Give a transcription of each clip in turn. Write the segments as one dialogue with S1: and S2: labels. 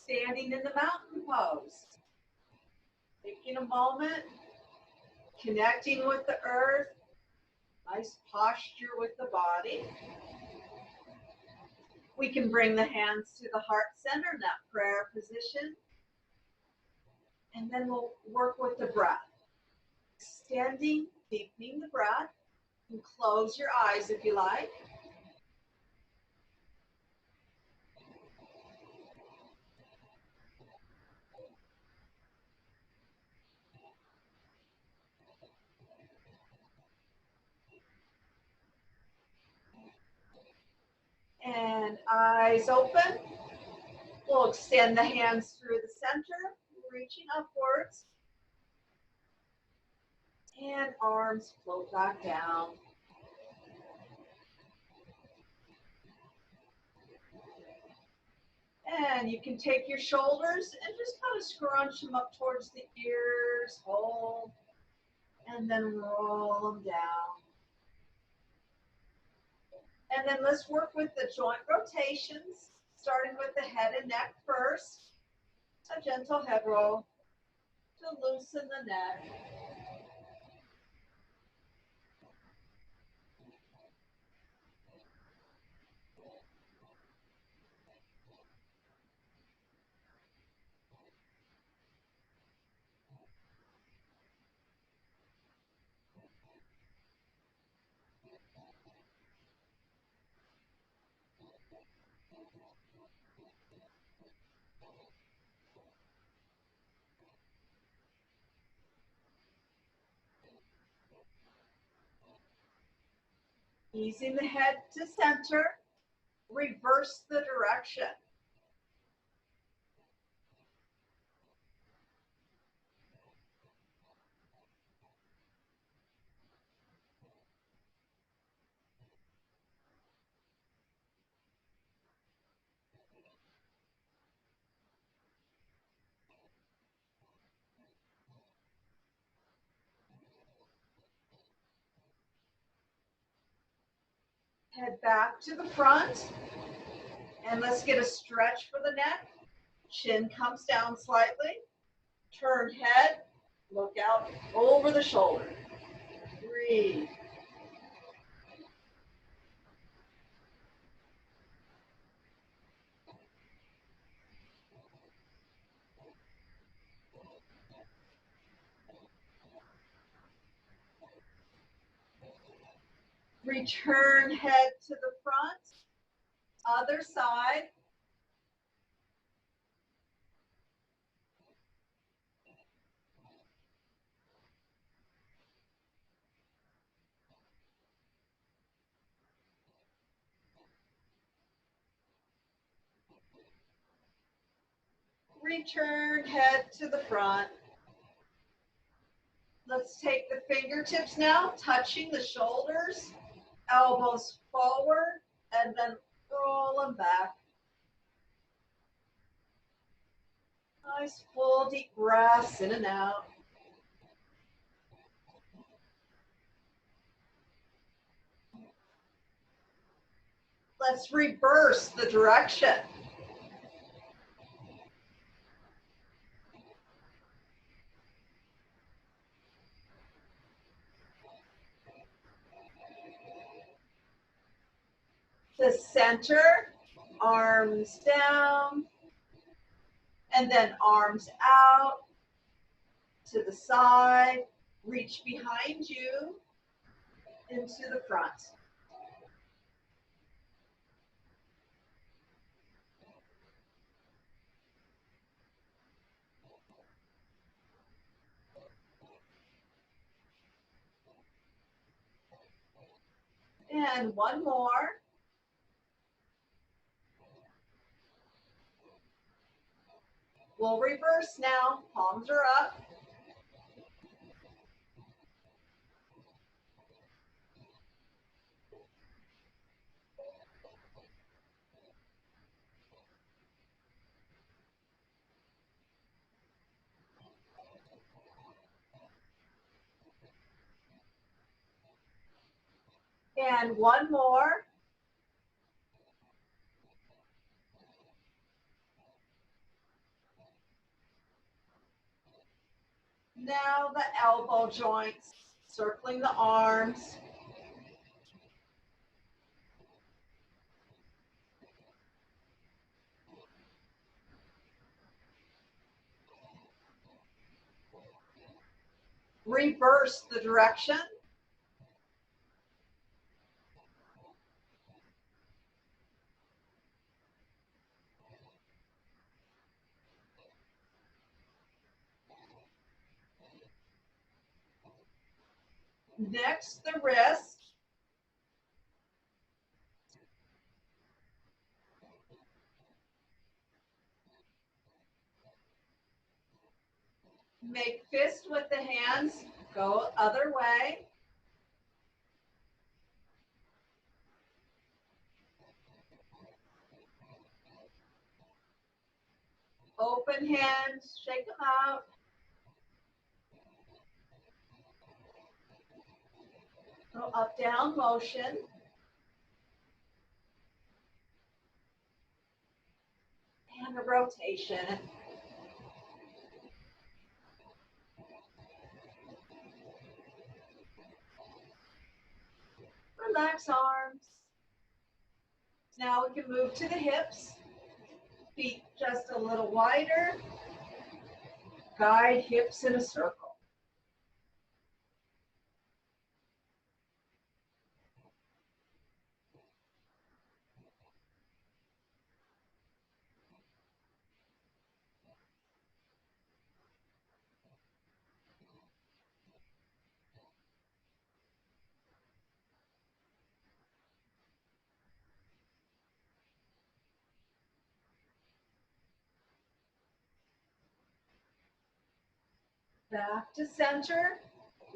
S1: Standing in the mountain pose. Taking a moment, connecting with the earth. Nice posture with the body. We can bring the hands to the heart center in that prayer position. And then we'll work with the breath. Extending, deepening the breath. You can close your eyes if you like. And eyes open. We'll extend the hands through the center, reaching upwards. And arms float back down. And you can take your shoulders and just kind of scrunch them up towards the ears, hold, and then roll them down. And then let's work with the joint rotations, starting with the head and neck first. A gentle head roll to loosen the neck. Easing the head to center, reverse the direction. Head back to the front, and let's get a stretch for the neck. Chin comes down slightly. Turn head, look out over the shoulder. Breathe. Return head to the front. Other side. Return head to the front. Let's take the fingertips now, touching the shoulders, elbows forward, and then roll them back. Nice full deep breaths in and out. Let's reverse the direction. The center, arms down, and then arms out to the side. Reach behind you into the front. And one more. We'll reverse now. Palms are up. And one more. Now the elbow joints, circling the arms. Reverse the direction. Next, the wrist. Make fist with the hands, go other way. Open hands, shake them out. Go up, down motion. And a rotation. Relax arms. Now we can move to the hips. Feet just a little wider. Guide hips in a circle. Back to center.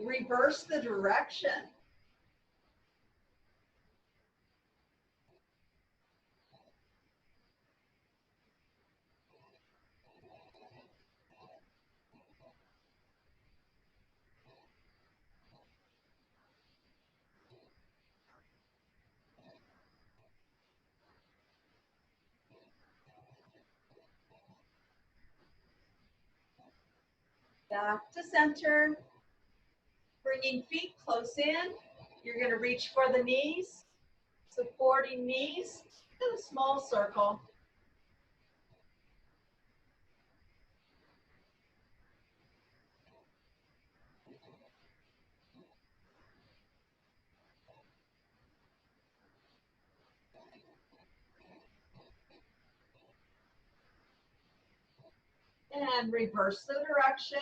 S1: Reverse the direction. Back to center. Bringing feet close in. You're going to reach for the knees, supporting knees in a small circle. And reverse the direction.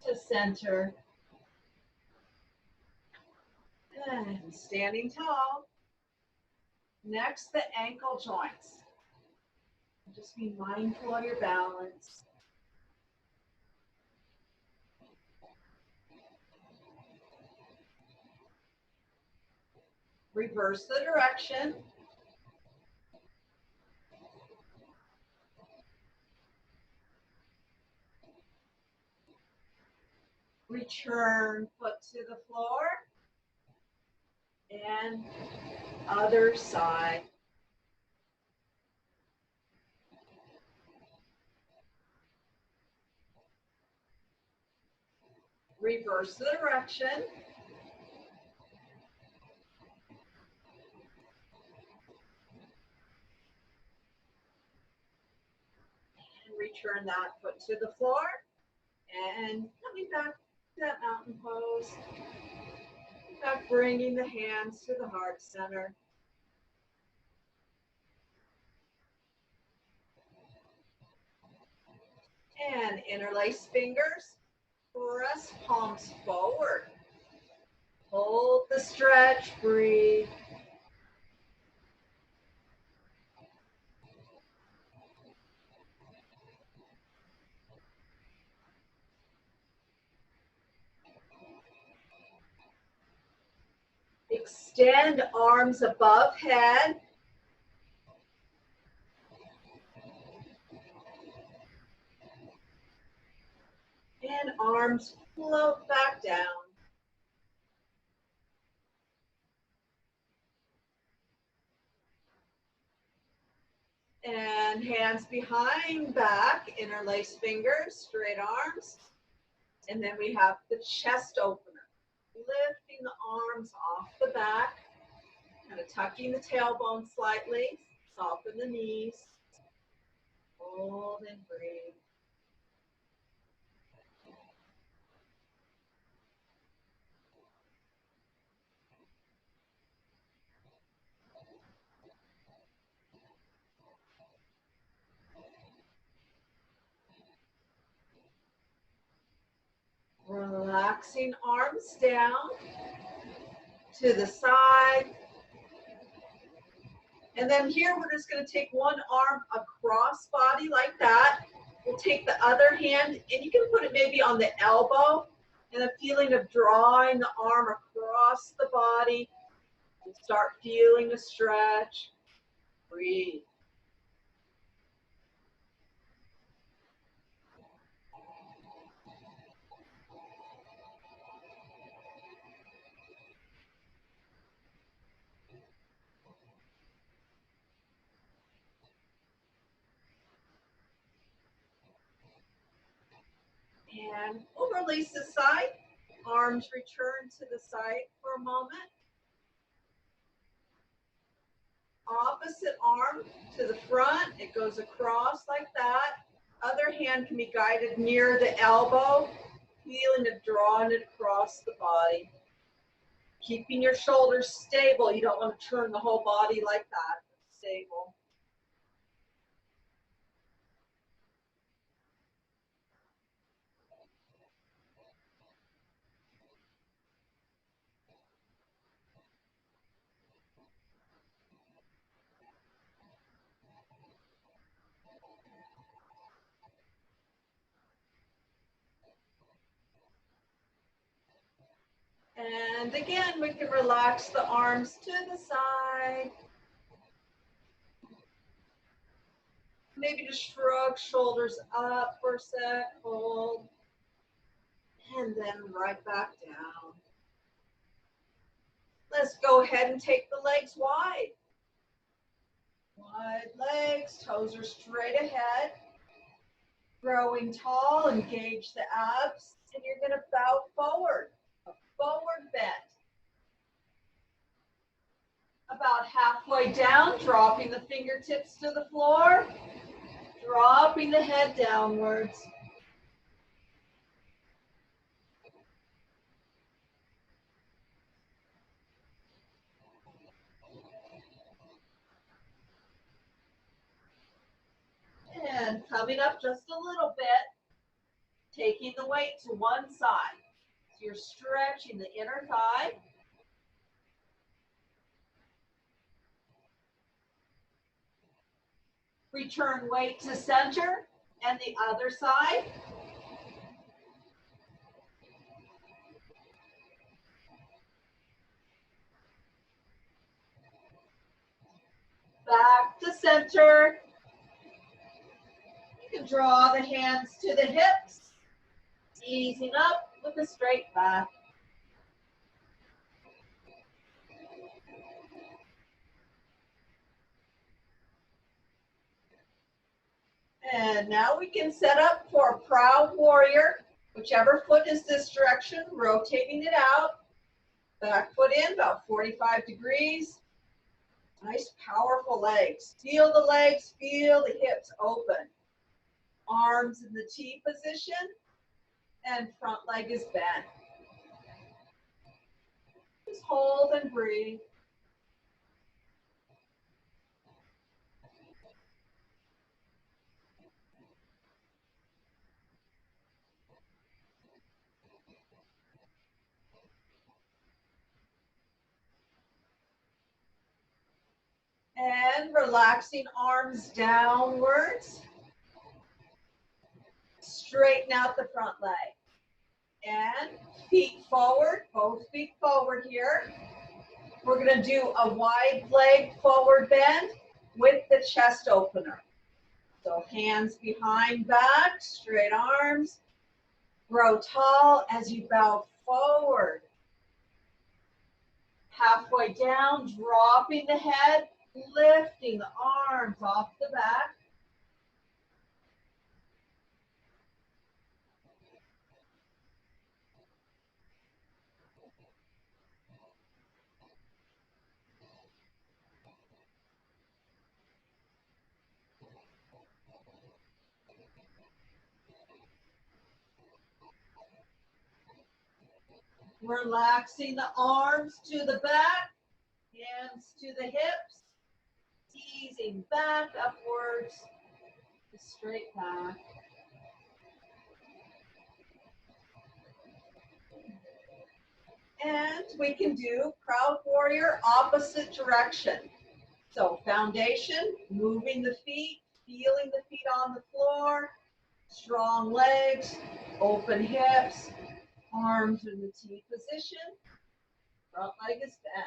S1: To center. And standing tall. Next, the ankle joints. Just be mindful of your balance. Reverse the direction. Return foot to the floor. And other side. Reverse the direction. And return that foot to the floor. And coming back to that mountain pose. Back, bringing the hands to the heart center. And interlace fingers. Press palms forward. Hold the stretch, breathe. Extend arms above head. And arms float back down. And hands behind back, interlace fingers, straight arms. And then we have the chest opener. Lifting the arms off the back, kind of tucking the tailbone slightly, soften the knees. Hold and breathe. Relaxing arms down to the side. And then here we're just going to take one arm across body like that. We'll take the other hand and you can put it maybe on the elbow and a feeling of drawing the arm across the body. And start feeling the stretch. Breathe. And we'll release the side. Arms return to the side for a moment. Opposite arm to the front. It goes across like that. Other hand can be guided near the elbow. Feeling of drawing it across the body. Keeping your shoulders stable. You don't want to turn the whole body like that. Stable. And again, we can relax the arms to the side. Maybe just shrug shoulders up for a sec, hold, and then right back down. Let's go ahead and take the legs wide. Wide legs, toes are straight ahead. Growing tall, engage the abs, and you're going to bow forward, a forward bend. About halfway down, dropping the fingertips to the floor, dropping the head downwards. And coming up just a little bit, taking the weight to one side. So you're stretching the inner thigh. Return weight to center and the other side. Back to center. You can draw the hands to the hips, easing up with a straight back. And now we can set up for a proud warrior. Whichever foot is this direction, rotating it out. Back foot in, about 45 degrees. Nice, powerful legs. Feel the legs, feel the hips open. Arms in the T position, and front leg is bent. Just hold and breathe. And relaxing arms downwards. Straighten out the front leg. And feet forward, both feet forward here. We're going to do a wide leg forward bend with the chest opener. So hands behind back, straight arms. Grow tall as you bow forward. Halfway down, dropping the head, lifting the arms off the back. Relaxing the arms to the back, hands to the hips, easing back upwards, straight back. And we can do proud warrior opposite direction. So foundation, moving the feet, feeling the feet on the floor, strong legs, open hips, arms in the T position, front leg is bent.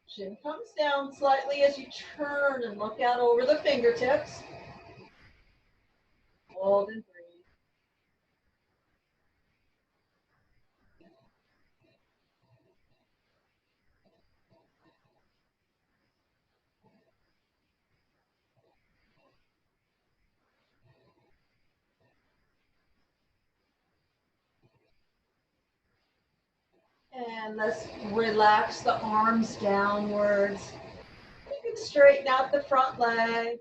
S1: Chin comes down slightly as you turn and look out over the fingertips. Hold and breathe. And let's relax the arms downwards. You can straighten out the front leg.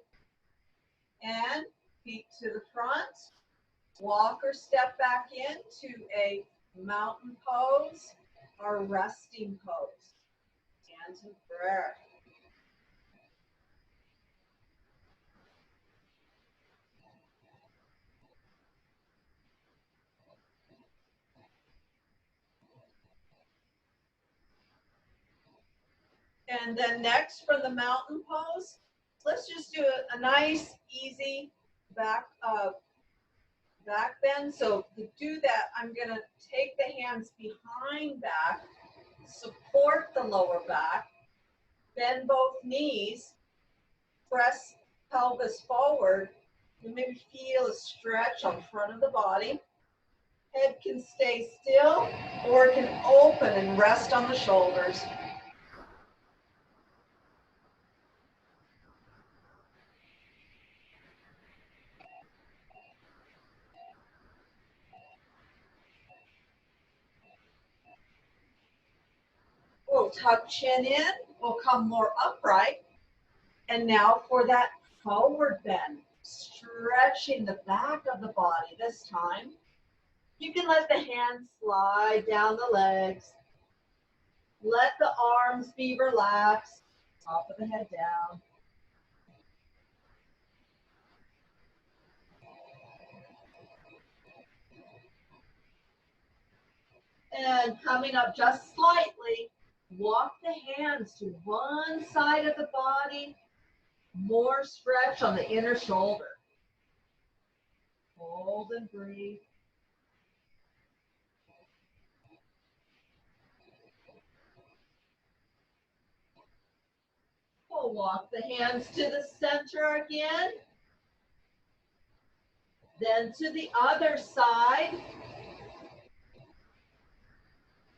S1: And feet to the front. Walk or step back into a mountain pose or resting pose. Hands in prayer. And then next from the mountain pose, let's just do a nice, easy back bend. So to do that, I'm going to take the hands behind back, support the lower back, bend both knees, press pelvis forward, and maybe feel a stretch on front of the body. Head can stay still or it can open and rest on the shoulders. We'll tuck chin in, we'll come more upright. And now for that forward bend, stretching the back of the body this time. You can let the hands slide down the legs. Let the arms be relaxed, top of the head down. And coming up just slightly, walk the hands to one side of the body, more stretch on the inner shoulder. Hold and breathe. We'll walk the hands to the center again. Then to the other side.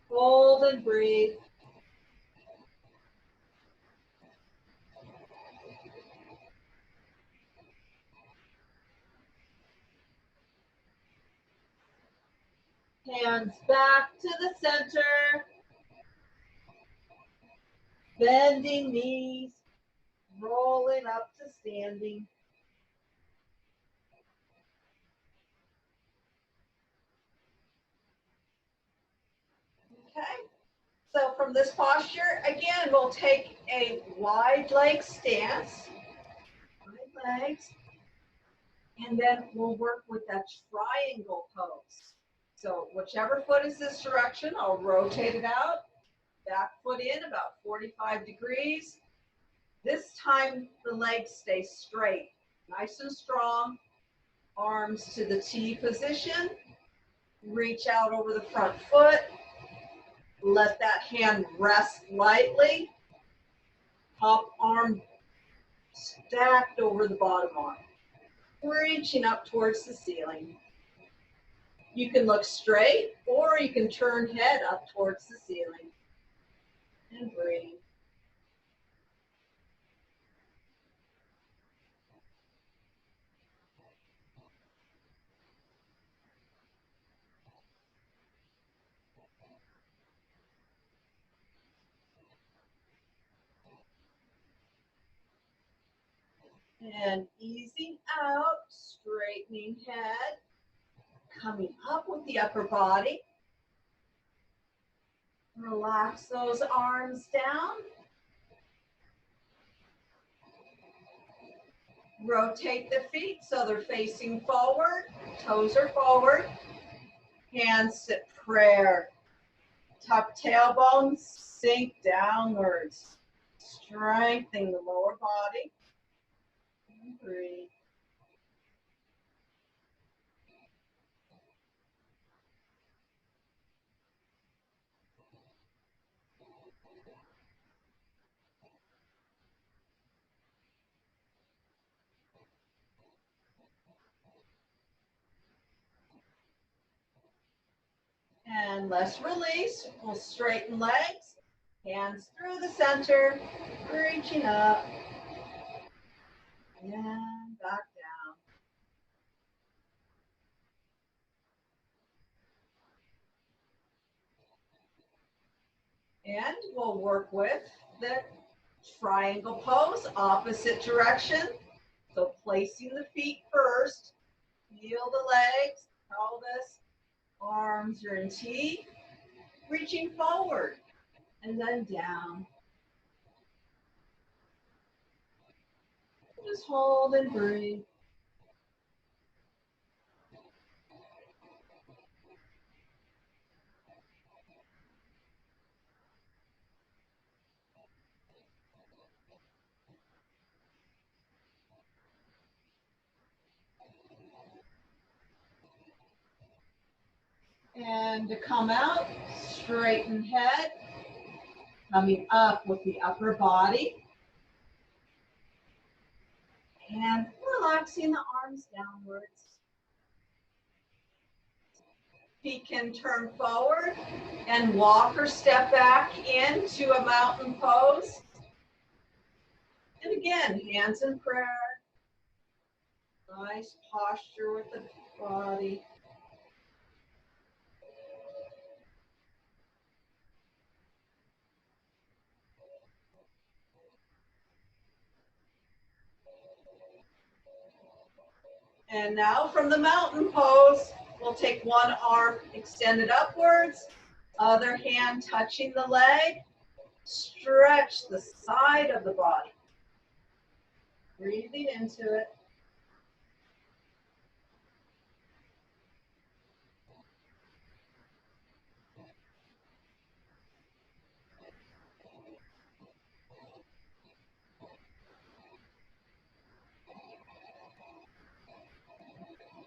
S1: Hold and breathe. Hands back to the center. Bending knees. Rolling up to standing. Okay. So from this posture, again, we'll take a wide leg stance. Wide legs. And then we'll work with that triangle pose. So whichever foot is this direction, I'll rotate it out. Back foot in about 45 degrees. This time the legs stay straight, nice and strong. Arms to the T position. Reach out over the front foot. Let that hand rest lightly. Top arm stacked over the bottom arm. Reaching up towards the ceiling. You can look straight or you can turn head up towards the ceiling and breathe. And easing out, straightening head, coming up with the upper body. Relax those arms down. Rotate the feet so they're facing forward, toes are forward. Hands sit prayer. Tuck tailbone, sink downwards. Strengthening the lower body. And breathe. And let's release. We'll straighten legs. Hands through the center, reaching up. And back down. And we'll work with the triangle pose, opposite direction. So placing the feet first, feel the legs, pelvis, arms are in T, reaching forward and then down. Just hold and breathe. And to come out, straighten head, coming up with the upper body. And relaxing the arms downwards. Feet can turn forward and walk or step back into a mountain pose. And again, hands in prayer. Nice posture with the body. And now from the mountain pose, we'll take one arm extended upwards, other hand touching the leg. Stretch the side of the body. Breathing into it.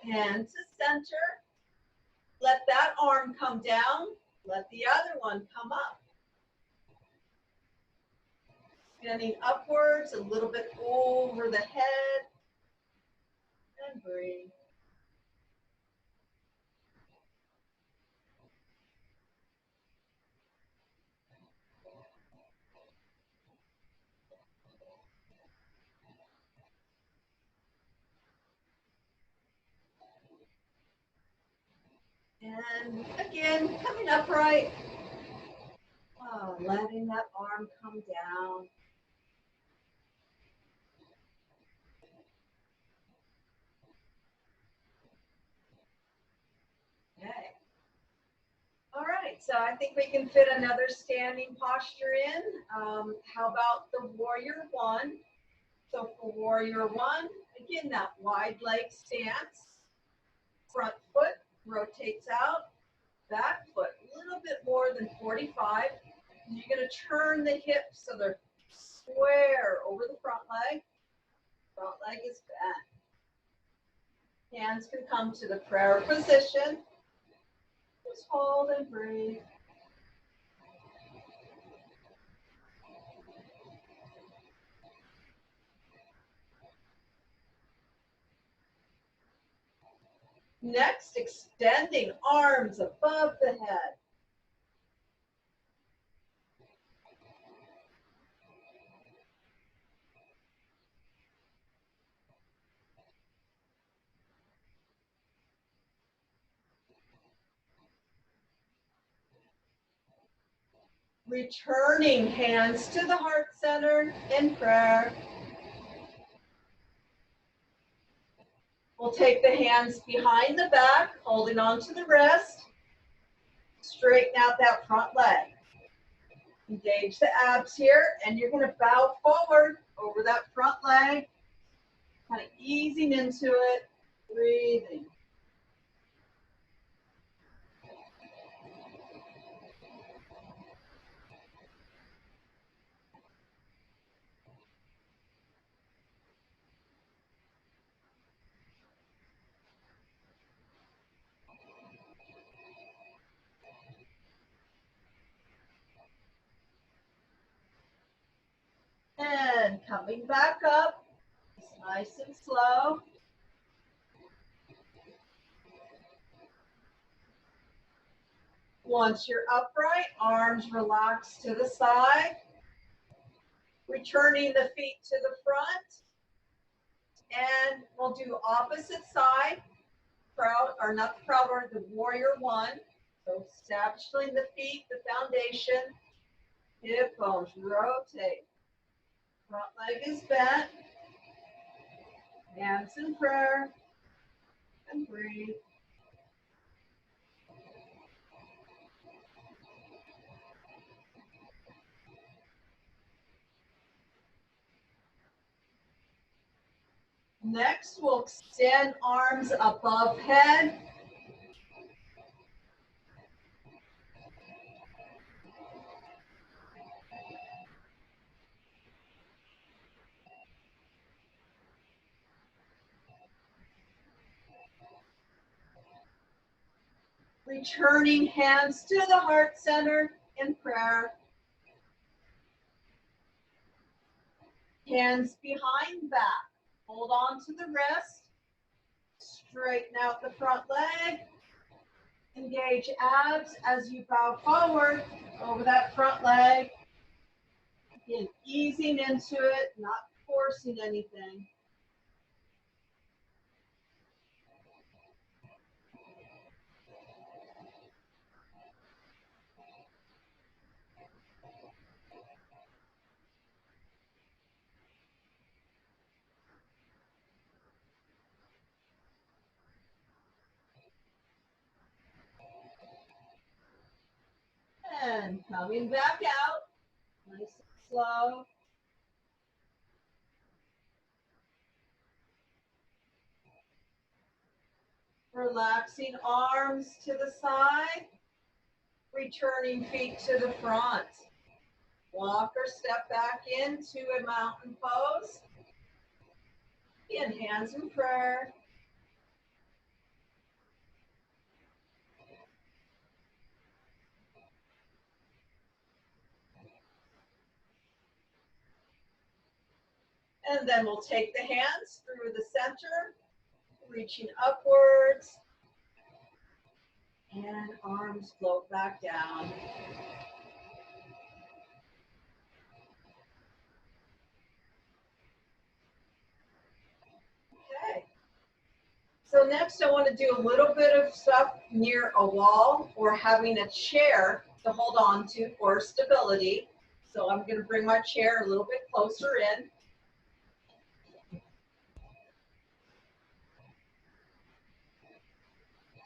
S1: And to center. Let that arm come down. Let the other one come up. Standing upwards, a little bit over the head. And breathe. And again, coming upright. Oh, letting that arm come down. Okay. All right, so I think we can fit another standing posture in. How about the warrior one? So for warrior one, again, that wide leg stance. Front foot rotates out. Back foot a little bit more than 45. You're going to turn the hips so they're square over the front leg. Front leg is bent. Hands can come to the prayer position. Just hold and breathe. Next, extending arms above the head. Returning hands to the heart center in prayer. We'll take the hands behind the back, holding on to the wrist. Straighten out that front leg. Engage the abs here, and you're going to bow forward over that front leg, kind of easing into it, breathing. And coming back up, nice and slow. Once you're upright, arms relax to the side. Returning the feet to the front. And we'll do opposite side. Proud, or not the proud, or the warrior one. So establishing the feet, the foundation. Hip bones rotate. Front leg is bent. Hands in prayer. And breathe. Next, we'll extend arms above head. Returning hands to the heart center in prayer. Hands behind back. Hold on to the wrist. Straighten out the front leg. Engage abs as you bow forward over that front leg. Again, easing into it, not forcing anything. And coming back out, nice and slow. Relaxing arms to the side. Returning feet to the front. Walk or step back into a mountain pose. Again, hands in prayer. And then we'll take the hands through the center, reaching upwards. And arms float back down. Okay. So next I want to do a little bit of stuff near a wall or having a chair to hold on to for stability. So I'm going to bring my chair a little bit closer in.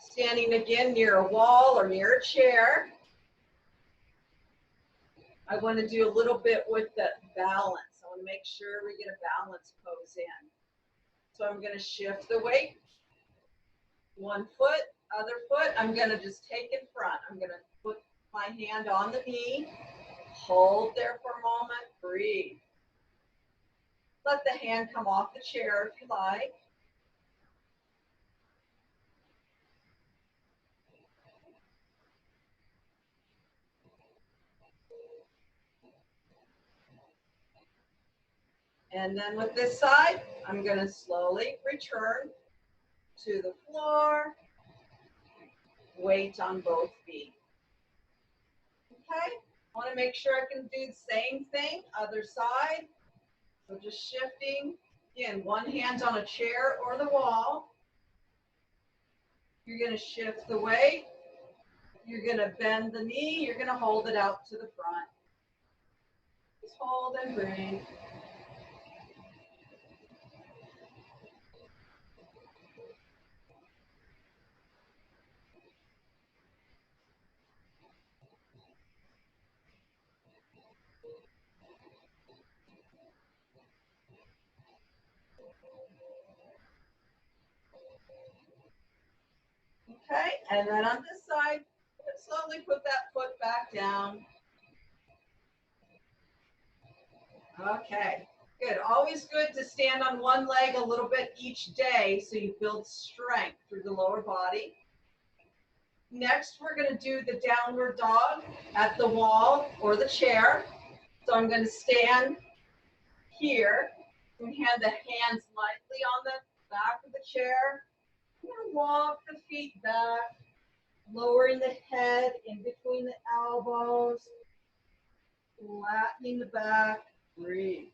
S1: Standing again near a wall or near a chair. I want to do a little bit with the balance. I want to make sure we get a balance pose in. So I'm going to shift the weight. One foot, other foot, I'm going to just take in front. I'm going to put my hand on the knee. Hold there for a moment. Breathe. Let the hand come off the chair if you like. And then with this side, I'm going to slowly return to the floor weight on both feet. Okay, I want to make sure I can do the same thing, other side. So just shifting, again, one hand on a chair or the wall. You're going to shift the weight. You're going to bend the knee. You're going to hold it out to the front. Just hold and breathe. Okay, and then on this side, slowly put that foot back down. Okay, good. Always good to stand on one leg a little bit each day so you build strength through the lower body. Next, we're going to do the downward dog at the wall or the chair. So I'm going to stand here and hand the hands lightly on the back of the chair. I'm going to walk the feet back, lowering the head in between the elbows, flattening the back. Breathe.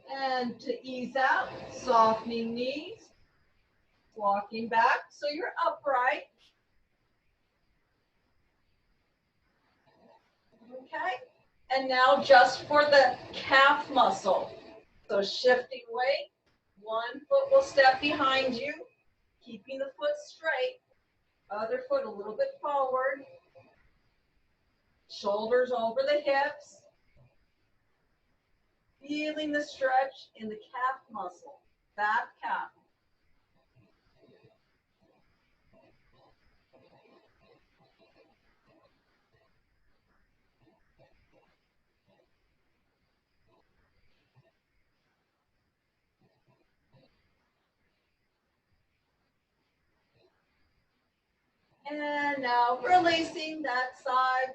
S1: And to ease out, softening knees, walking back so you're upright. Okay, and now just for the calf muscle. So shifting weight, one foot will step behind you, keeping the foot straight, other foot a little bit forward, shoulders over the hips, feeling the stretch in the calf muscle, back calf. And now releasing that side,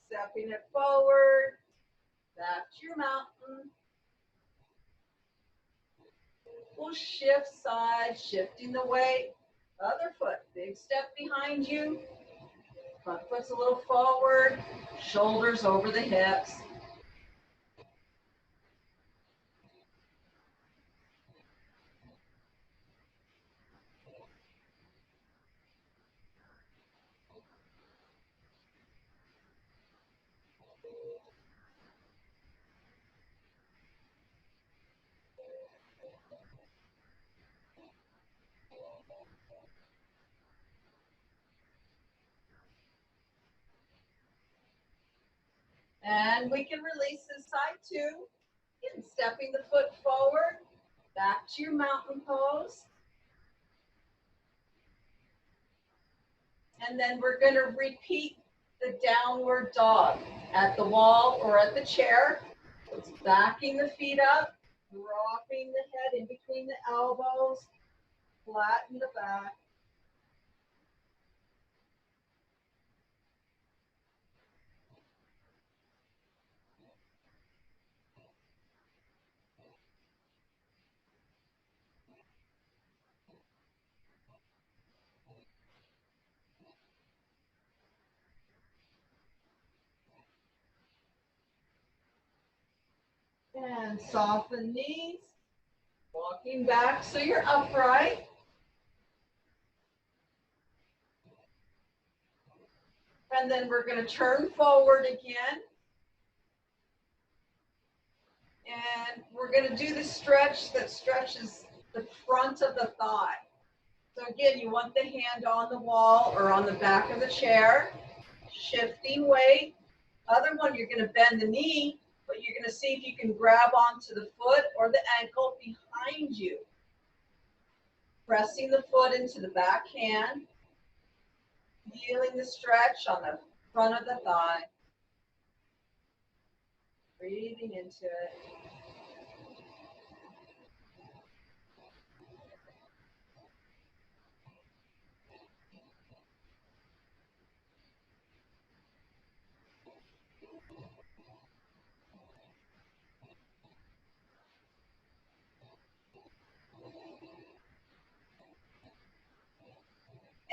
S1: stepping it forward, back to your mountain. We'll shift side, shifting the weight. Other foot, big step behind you. Front foot's a little forward, shoulders over the hips. And we can release this side too. Again, stepping the foot forward, back to your mountain pose. And then we're going to repeat the downward dog at the wall or at the chair. So it's backing the feet up, dropping the head in between the elbows, flatten the back. And soften knees, walking back so you're upright. And then we're going to turn forward again. And we're going to do the stretch that stretches the front of the thigh. So again, you want the hand on the wall or on the back of the chair, shifting weight. Other one, you're going to bend the knee, but you're going to see if you can grab onto the foot or the ankle behind you. Pressing the foot into the back hand, feeling the stretch on the front of the thigh. Breathing into it.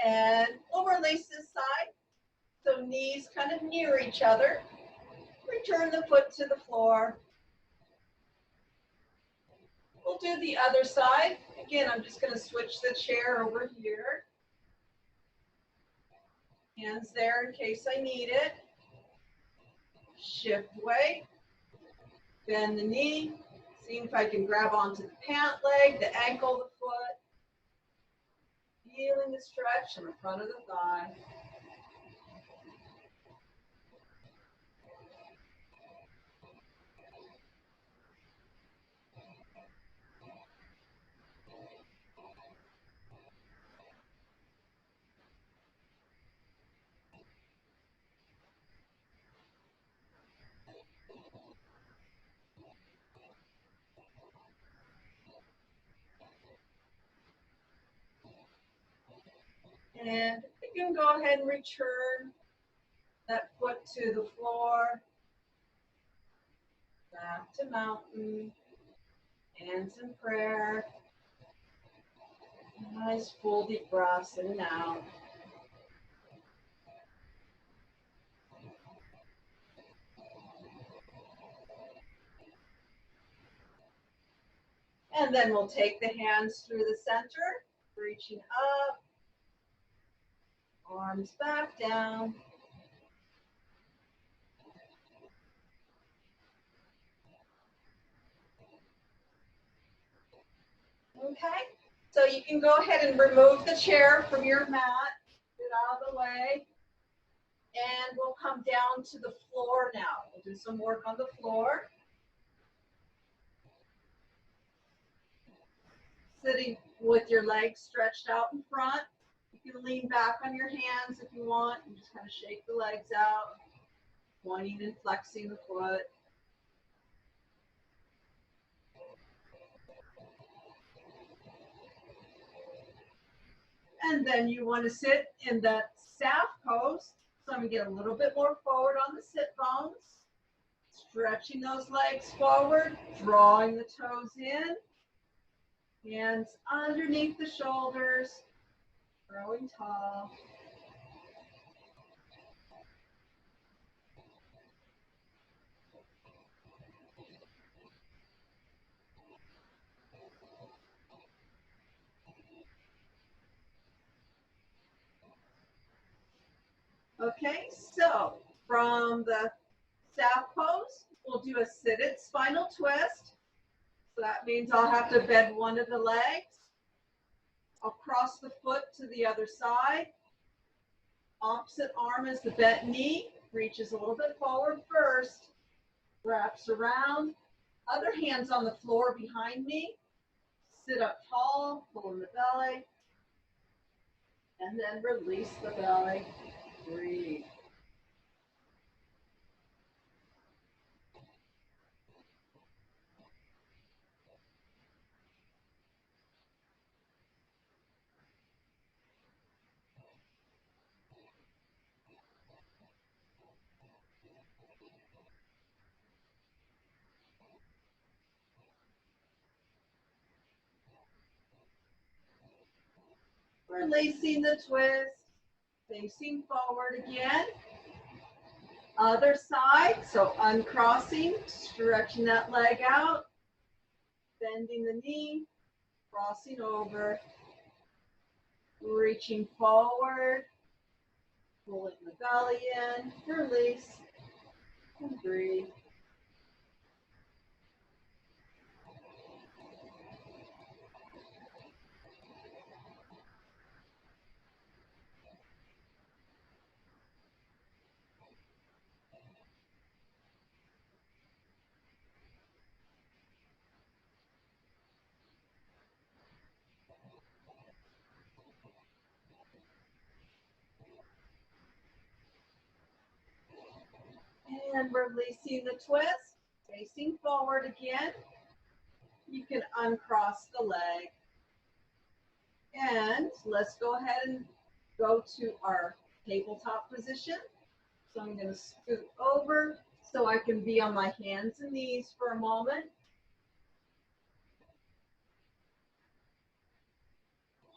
S1: And we'll release this side. So knees kind of near each other. Return the foot to the floor. We'll do the other side. Again, I'm just going to switch the chair over here. Hands there in case I need it. Shift weight. Bend the knee. See if I can grab onto the pant leg, the ankle, the foot. Feeling the stretch in the front of the thigh. And you can go ahead and return that foot to the floor. Back to mountain. Hands in prayer. Nice full deep breaths in and out. And then we'll take the hands through the center, reaching up, arms back down. Okay, so you can go ahead and remove the chair from your mat, get out of the way, and we'll come down to the floor now. We'll do some work on the floor. Sitting with your legs stretched out in front. You can lean back on your hands if you want and just kind of shake the legs out, pointing and flexing the foot. And then you want to sit in that staff pose. So I'm going to get a little bit more forward on the sit bones. Stretching those legs forward, drawing the toes in. Hands underneath the shoulders, growing tall. Okay, so from the staff pose, we'll do a seated spinal twist. So that means I'll have to bend one of the legs. I'll cross the foot to the other side. Opposite arm is the bent knee, reaches a little bit forward first, wraps around. Other hand's on the floor behind me. Sit up tall, pull in the belly, and then release the belly. Breathe. Releasing the twist, facing forward again. Other side, so uncrossing, stretching that leg out, bending the knee, crossing over, reaching forward, pulling the belly in, release, and breathe. And releasing the twist, facing forward again. You can uncross the leg. And let's go ahead and go to our tabletop position. So I'm going to scoot over so I can be on my hands and knees for a moment.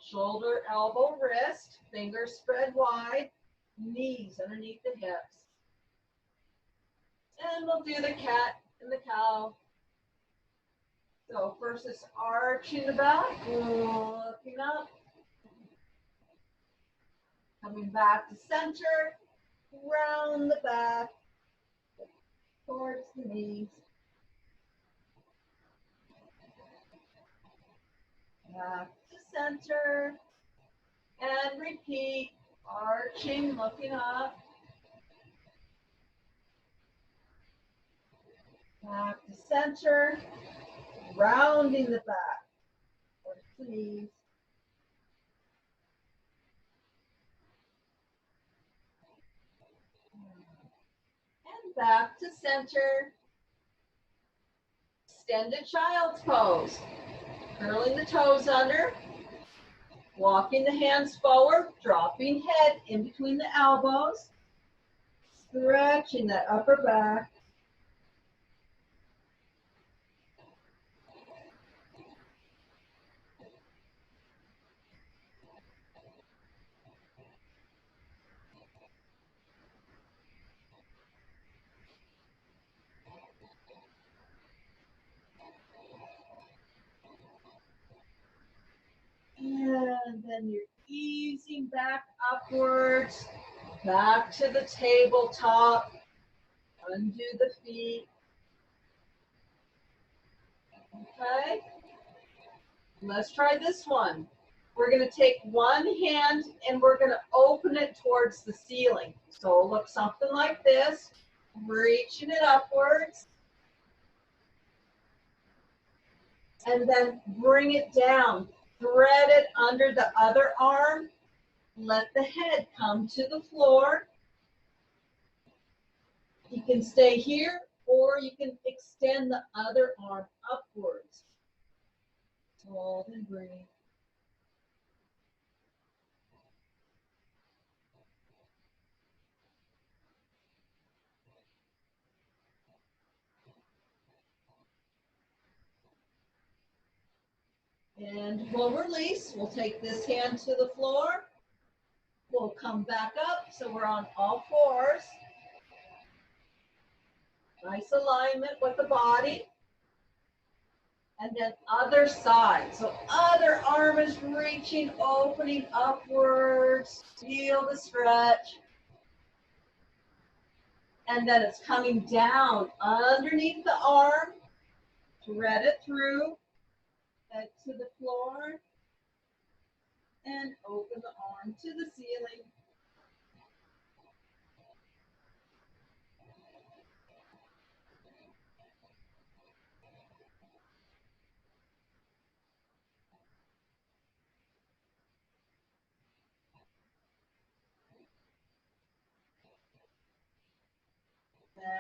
S1: Shoulder, elbow, wrist, fingers spread wide, knees underneath the hips. And we'll do the cat and the cow. So first it's arching the back, looking up, coming back to center, round the back, towards the knees. Back to center, and repeat, arching, looking up. Back to center, rounding the back, towards the knees. And back to center. Extended child's pose. Curling the toes under, walking the hands forward, dropping head in between the elbows, stretching that upper back. And then you're easing back upwards, back to the tabletop, undo the feet. Okay, let's try this one. We're going to take one hand and we're going to open it towards the ceiling. So it'll look something like this, reaching it upwards. And then bring it down. Thread it under the other arm. Let the head come to the floor. You can stay here or you can extend the other arm upwards. Hold and breathe. And we'll release. We'll take this hand to the floor. We'll come back up so we're on all fours. Nice alignment with the body. And then other side. So other arm is reaching, opening upwards. Feel the stretch. And then it's coming down underneath the arm. Thread it through. Head to the floor. And open the arm to the ceiling.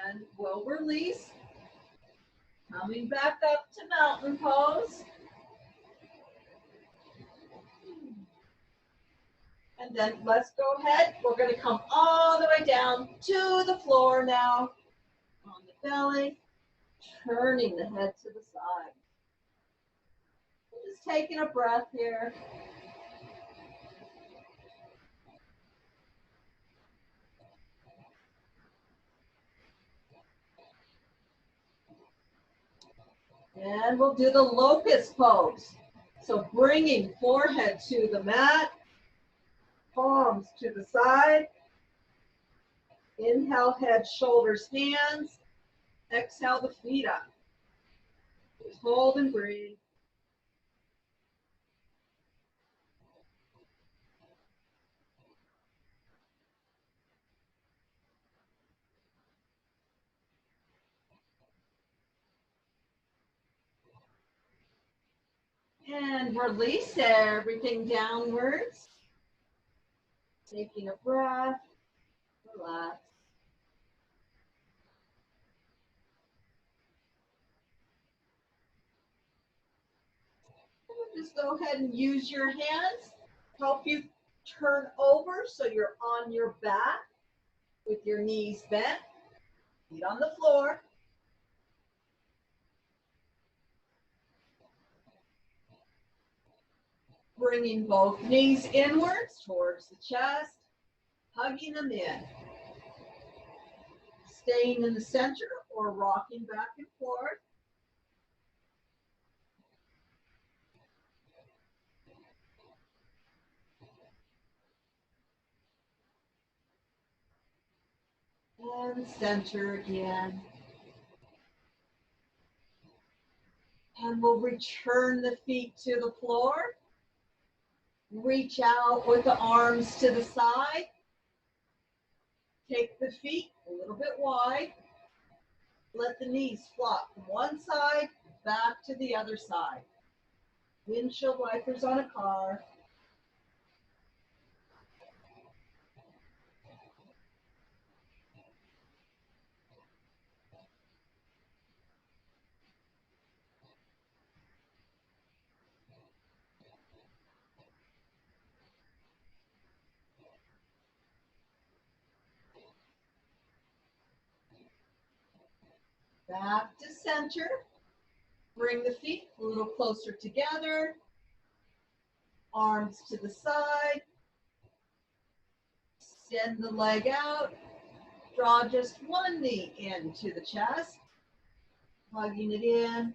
S1: And we'll release. Coming back up to mountain pose. And then let's go ahead. We're going to come all the way down to the floor now. On the belly. Turning the head to the side. Just taking a breath here. And we'll do the locust pose. So bringing forehead to the mat, palms to the side. Inhale, head, shoulders, hands. Exhale, the feet up. Just hold and breathe. And release everything downwards. Taking a breath, relax. And just go ahead and use your hands. Help you turn over so you're on your back with your knees bent, feet on the floor. Bringing both knees inwards towards the chest, hugging them in. Staying in the center or rocking back and forth. And center again. And we'll return the feet to the floor. Reach out with the arms to the side. Take the feet a little bit wide. Let the knees flop from one side back to the other side. Windshield wipers on a car. Back to center. Bring the feet a little closer together. Arms to the side. Extend the leg out. Draw just one knee into the chest. Hugging it in.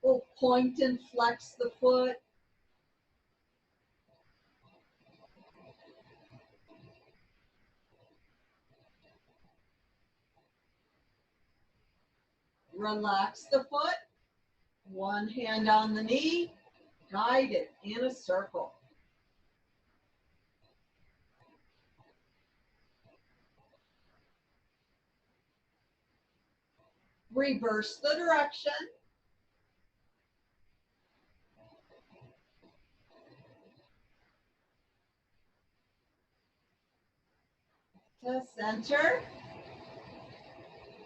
S1: We'll point and flex the foot. Relax the foot. One hand on the knee. Guide it in a circle. Reverse the direction. To center.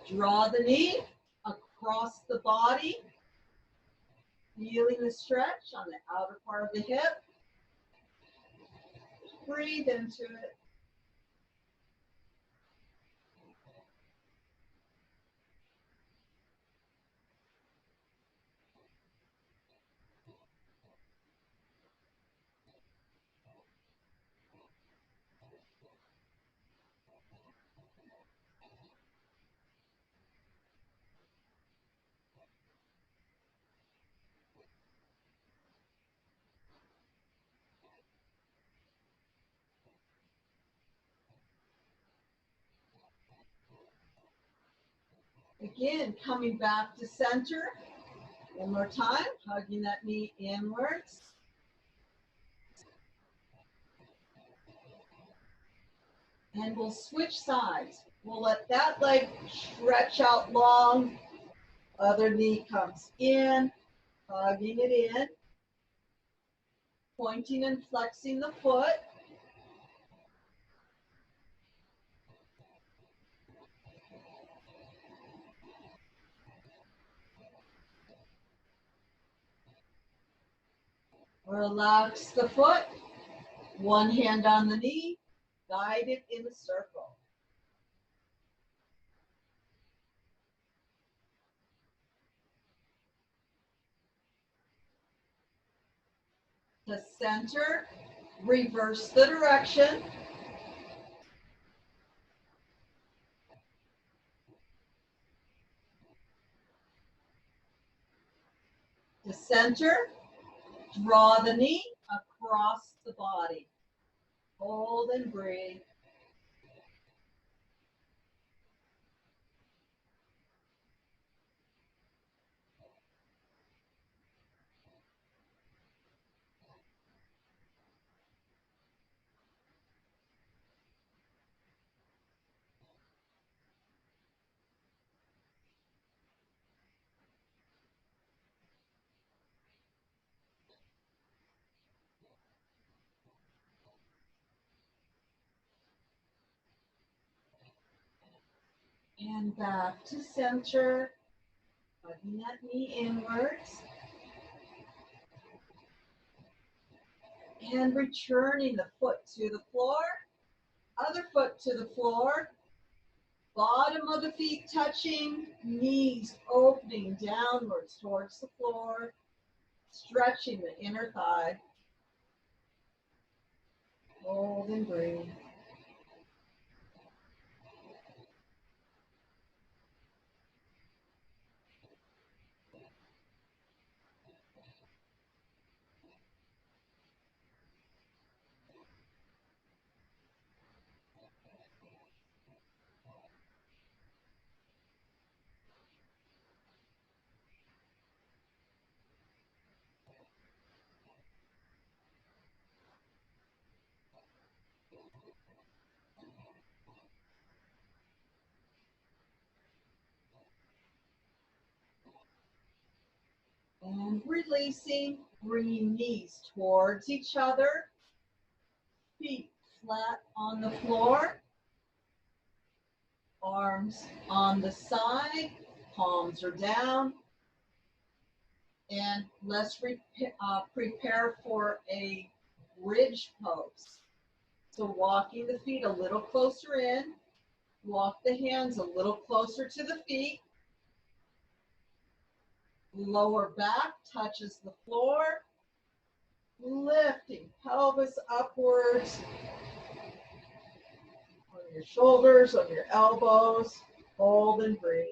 S1: Draw the knee across the body. Feeling the stretch on the outer part of the hip. Breathe into it. Again, coming back to center. One more time, hugging that knee inwards. And we'll switch sides. We'll let that leg stretch out long. Other knee comes in, hugging it in. Pointing and flexing the foot. Relax the foot. One hand on the knee. Guide it in a circle. To center. Reverse the direction. To center. Draw the knee across the body. Hold and breathe. And back to center. Hugging that knee inwards. And returning the foot to the floor. Other foot to the floor. Bottom of the feet touching. Knees opening downwards towards the floor. Stretching the inner thigh. Hold and breathe. And releasing, bringing knees towards each other. Feet flat on the floor. Arms on the side. Palms are down. And let's prepare for a bridge pose. So walking the feet a little closer in. Walk the hands a little closer to the feet. Lower back touches the floor. Lifting pelvis upwards. On your shoulders, on your elbows. Hold and breathe.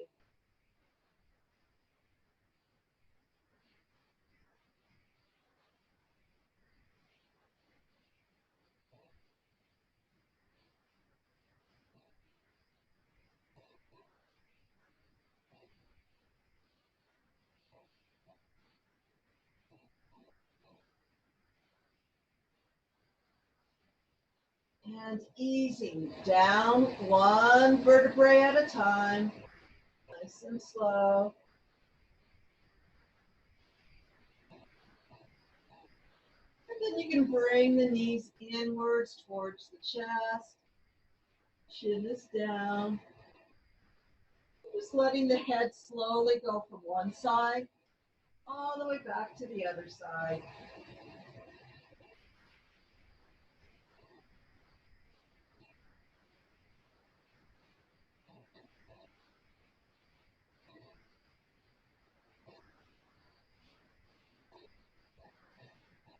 S1: And easing down one vertebrae at a time. Nice and slow. And then you can bring the knees inwards towards the chest. Chin is down. Just letting the head slowly go from one side all the way back to the other side.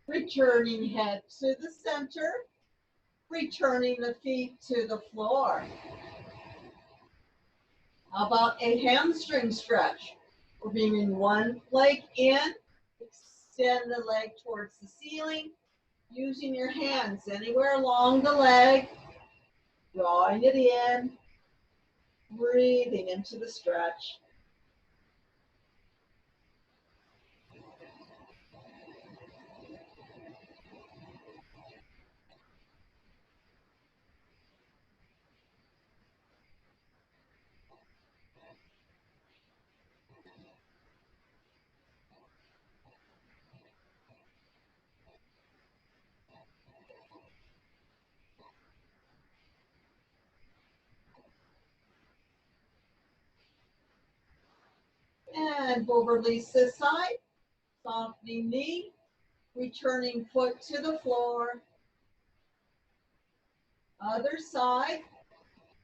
S1: Returning head to the center. Returning the feet to the floor. How about a hamstring stretch? We're bringing one leg in, extend the leg towards the ceiling, using your hands anywhere along the leg, drawing it in, breathing into the stretch. And we'll release this side, softening knee, returning foot to the floor. Other side,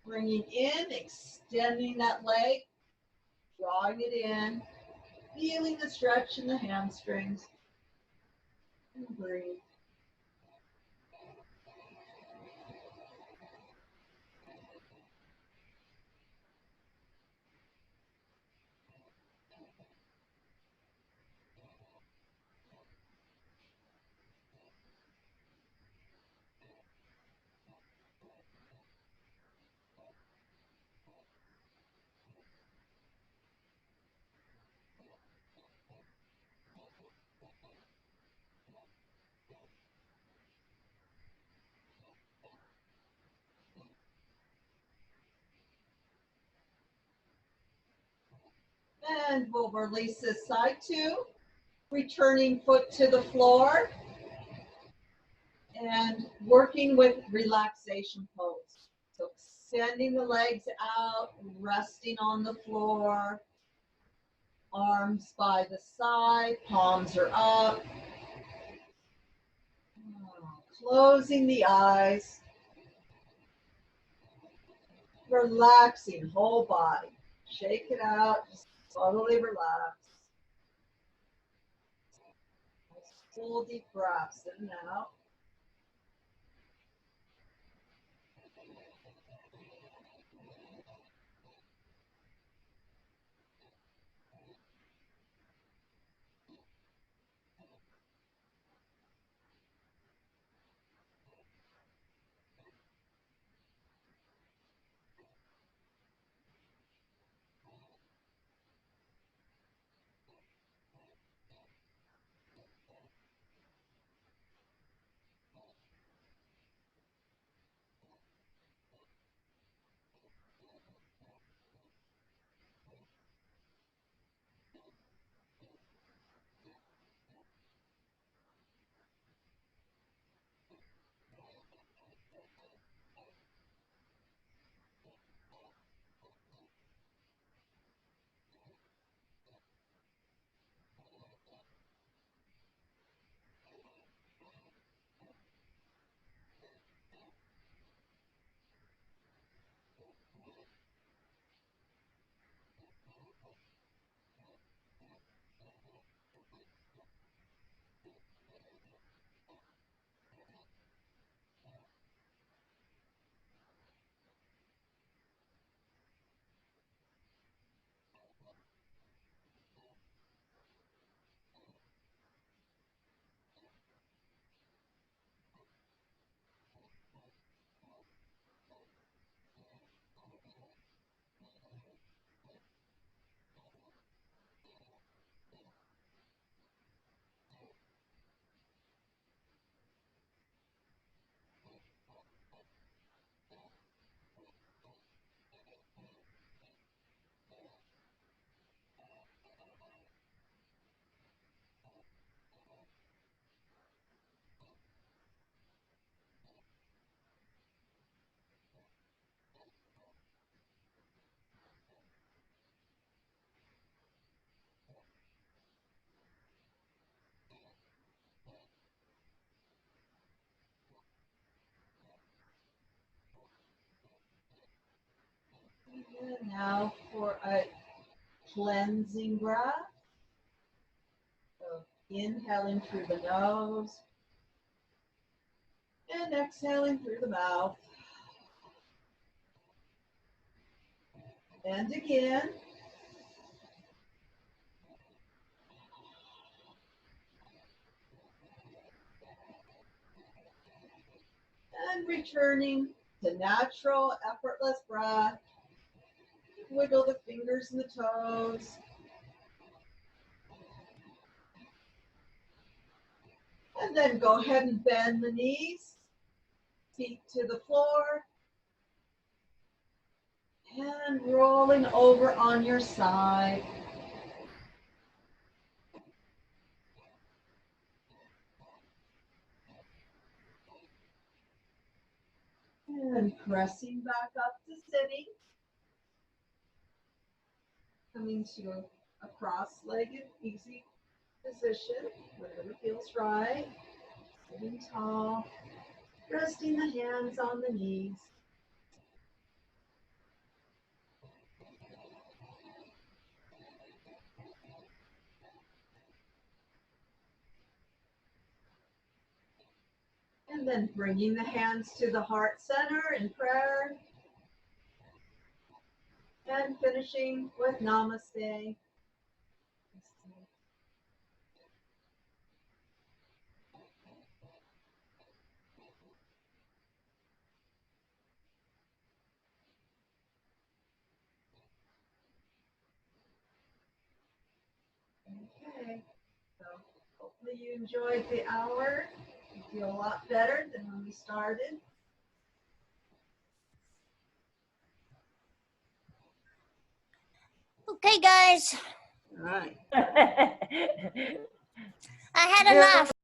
S1: bringing in, extending that leg, drawing it in, feeling the stretch in the hamstrings. And breathe. And we'll release this side too. Returning foot to the floor. And working with relaxation pose. So extending the legs out, resting on the floor. Arms by the side, palms are up. Closing the eyes. Relaxing whole body. Shake it out, just totally relax. Full deep breaths in and out. And now for a cleansing breath. So inhaling through the nose and exhaling through the mouth. And again. And returning to natural, effortless breath. Wiggle the fingers and the toes. And then go ahead and bend the knees, feet to the floor. And rolling over on your side. And pressing back up to sitting. Coming to a cross-legged, easy position, whatever feels right. Sitting tall, resting the hands on the knees. And then bringing the hands to the heart center in prayer. And finishing with namaste. Okay, so hopefully you enjoyed the hour. You feel a lot better than when we started.
S2: Okay, guys.
S1: All right.
S2: I had enough.